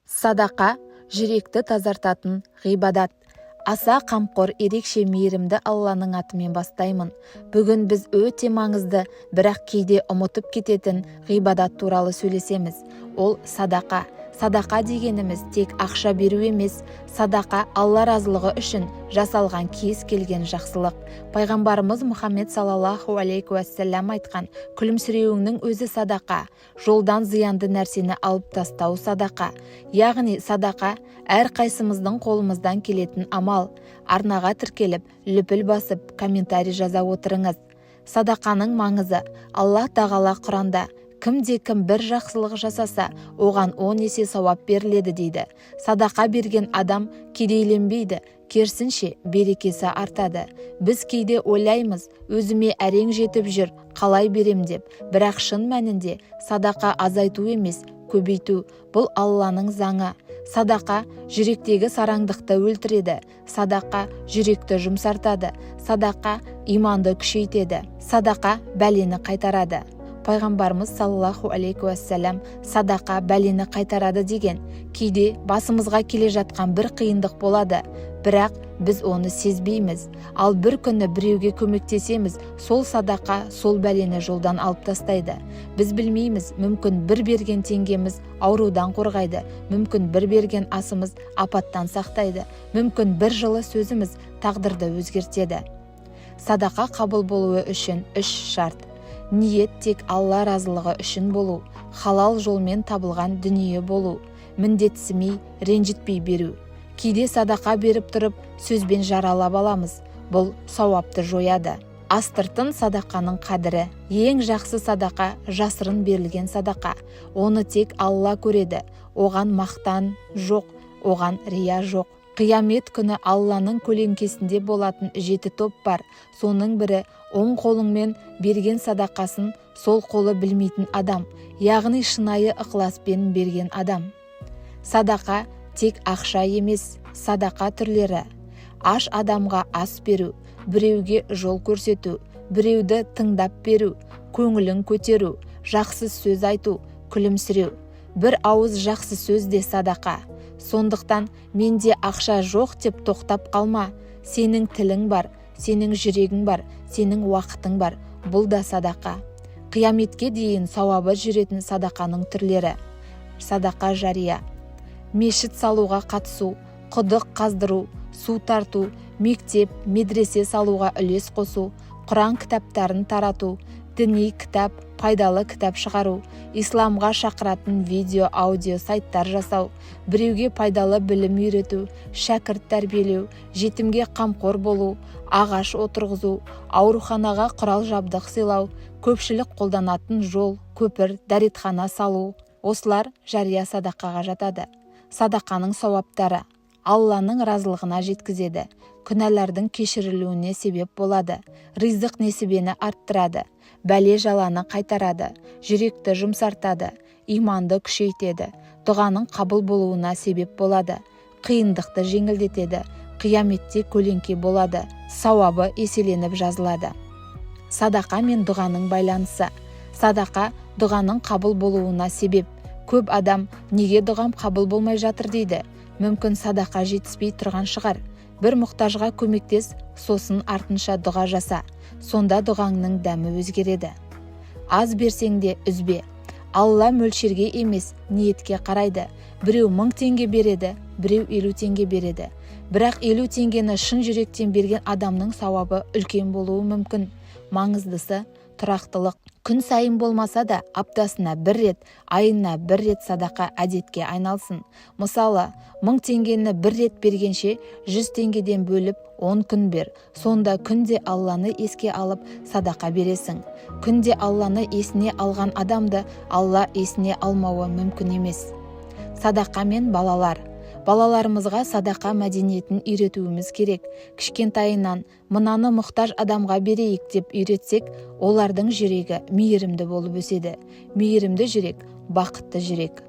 Садақа жүректі тазартатын ғибадат. Аса қамқор, ерекше мейірімді Алланың атымен бастаймын. Бүгін біз өте маңызды, бірақ кейде ұмытып кететін ғибадат туралы сөйлесеміз. Ол садақа. Садақа дегеніміз тек ақша беру емес, садақа Алла разылығы үшін жасалған кез келген жақсылық. Пайғамбарымыз Мұхаммед саллаллаху алейхи уассалам айтқан, күлімсіреуіңнің өзі садақа, жолдан зиянды нәрсені алып тастау садақа. Яғни садақа әр қайсымыздың қолымыздан келетін амал. Арнаға тіркеліп, лүпіл басып, комментарий жаза отырыңыз. Садақаның маңызы. Алла тағала Құранда кімде-кім бір жақсылық жасаса, оған 10 есе сауап беріледі дейді. Садақа берген адам кедейленбейді, керісінше берекесі артады. Біз кейде ойлаймыз, өзіме әрең жетіп жүр, қалай берем деп. Бірақ шын мәнінде садақа азайту емес, көбейту. Бұл Алланың заңы. Садақа жүректегі сараңдықты өлтіреді. Садақа жүректі жұмсартады. Садақа иманды күшейтеді. Садақа бәлені қайтарады. Пайғамбарымыз саллаллаху алейхи уассалам садақа бәлені қайтарады деген. Кейде басымызға келе жатқан бір қиындық болады, бірақ біз оны сезбейміз. Ал бір күні біреуге көмектесеміз, сол садақа сол бәлені жолдан алып тастайды. Біз білмейміз, мүмкін бір берген теңгеміз аурудан қорғайды, мүмкін бір берген асымыз апаттан сақтайды, мүмкін бір жылы сөзіміз тағдырды өзгертеді. Садақа қабыл болуы үшін 3 шарт. Ниет тек Алла разылығы үшін болу, халал жолмен табылған дүние болу, міндетсімей, ренжітпей беру. Кейде садақа беріп тұрып, сөзбен жаралап аламыз. Бұл сауапты жояды. Астыртын садақаның қадірі. Ең жақсы садақа жасырын берілген садақа. Оны тек Алла көреді. Оған мақтан жоқ, оған рия жоқ. Қиямет күні Алланың көлеңкесінде болатын 7 топ бар. Соның бірі оң қолыңмен берген садақасын сол қолы білмейтін адам, яғни шынайы ықыласпен берген адам. Садақа тек ақша емес, садақа түрлері. Аш адамға ас беру, біреуге жол көрсету, біреуді тыңдап беру, көңілін көтеру, жақсы сөз айту, күлімсіреу. Бір ауыз жақсы сөз де садақа. Сондықтан менде ақша жоқ деп тоқтап қалма. Сенің тілің бар, сенің жүрегің бар, сенің уақытың бар. Бұл да садақа. Қияметке дейін сауабы жүретін садақаның түрлері. Садақа жария. Мешіт салуға қатысу, құдық қаздыру, су тарту, мектеп, медресе салуға үлес қосу, Құран кітаптарын тарату, діни кітап, пайдалы кітап шығару, исламға шақыратын видео, аудио сайттар жасау, біреуге пайдалы білім үйрету, шәкірт тәрбиелеу, жетімге қамқор болу, ағаш отырғызу, ауруханаға құрал жабдық сыйлау, көпшілік қолданатын жол, көпір, дәретхана салу. Осылар жария садақаға жатады. Садақаның сауаптары Алланың разылығына жеткізеді, күнәлардың кешірілуіне себеп болады, ризық несібені арттырады, бәле жаланы қайтарады, жүректі жұмсартады, иманды күшейтеді, дұғаның қабыл болуына себеп болады, қиындықты жеңілдетеді, қияметте көлеңке болады, сауабы еселеніп жазылады. Садақа мен дұғаның байланысы. Садақа дұғаның қабыл болуына себеп. Көп адам неге дұғам қабыл болмай жатыр дейді. Мүмкін садақа жетіспей тұрған шығар. Бір мұқтажға көмектес, сосын артынша дұға жаса. Сонда дұғаңның дәмі өзгереді. Аз берсең де үзбе. Алла мөлшерге емес, ниетке қарайды. Біреу 1000 теңге береді, біреу 50 теңге береді. Бірақ 50 теңгені шын жүректен берген адамның сауабы үлкен болуы мүмкін. Маңыздысы тұрақтылық. Күн сайын болмаса да аптасына 1 рет, айына 1 рет садақа әдетке айналсын. Мысалы, 1000 теңгені 1 рет бергенше 100 теңгеден бөліп 10 күн бер. Сонда күнде Алланы еске алып садақа бересің. Күнде Алланы есіне алған адамды Алла есіне алмауы мүмкін емес. Садақа мен балалар. Балаларымызға садақа мәдениетін үйретуіміз керек. Кішкентайынан мынаны мұқтаж адамға берейік деп үйретсек, олардың жүрегі мейірімді болып өседі. Мейірімді жүрек, бақытты жүрек.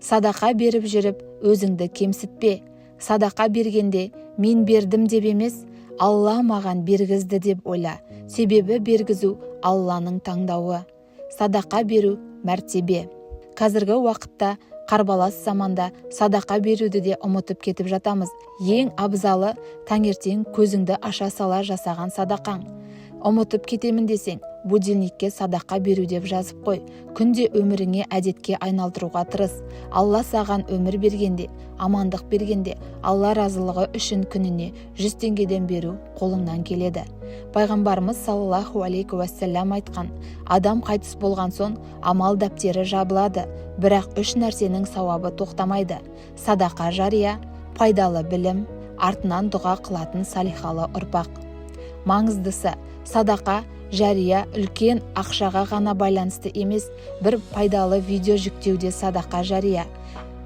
Садақа беріп жүріп, өзіңді кемсітпе. Садақа бергенде мен бердім деп емес, Алла маған бергізді деп ойла. Себебі бергізу Алланың таңдауы. Садақа беру мәртебе. Қазіргі уақытта қарбалас заманда садақа беруді де ұмытып кетіп жатамыз. Ең абзалы таңертең көзіңді аша сала жасаған садақаң. Ұмытып кетемін десең, будильникке садақа беру деп жазып қой. Күнде өміріңе әдетке айналдыруға тырыс. Алла саған өмір бергенде, амандық бергенде, Алла разылығы үшін күніне 100 теңгеден беру қолыңнан келеді. Пайғамбарымыз саллаллаху алейхи уассалам айтқан, адам қайтыс болған соң амал дәптері жабылады, бірақ 3 нәрсенің сауабы тоқтамайды. Садақа жария, пайдалы білім, артынан дұға қылатын салихалы ұрпақ. Маңыздысы, садақа жария үлкен ақшаға ғана байланысты емес, бір пайдалы видео жүктеуде садақа жария.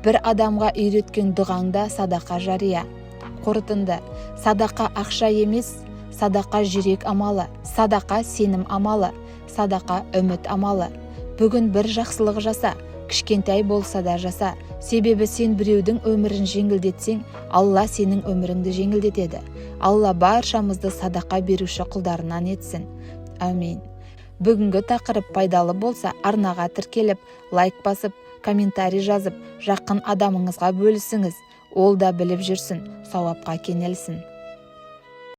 Бір адамға үйреткен дұғаңда садақа жария. Қорытынды, садақа ақша емес, садақа жүрек амалы, садақа сенім амалы, садақа үміт амалы. Бүгін бір жақсылық жаса, кішкентай болса да жаса. Себебі сен біреудің өмірін жеңілдетсең, Алла сенің өміріңді жеңілдетеді. Алла баршамызды садақа беруші құлдарынан етсін. Әмин. Бүгінгі тақырып пайдалы болса, арнаға тіркеліп, лайк басып, комментарий жазып, жақын адамыңызға бөлісіңіз. Ол да біліп жүрсін, сауапқа кенелсін.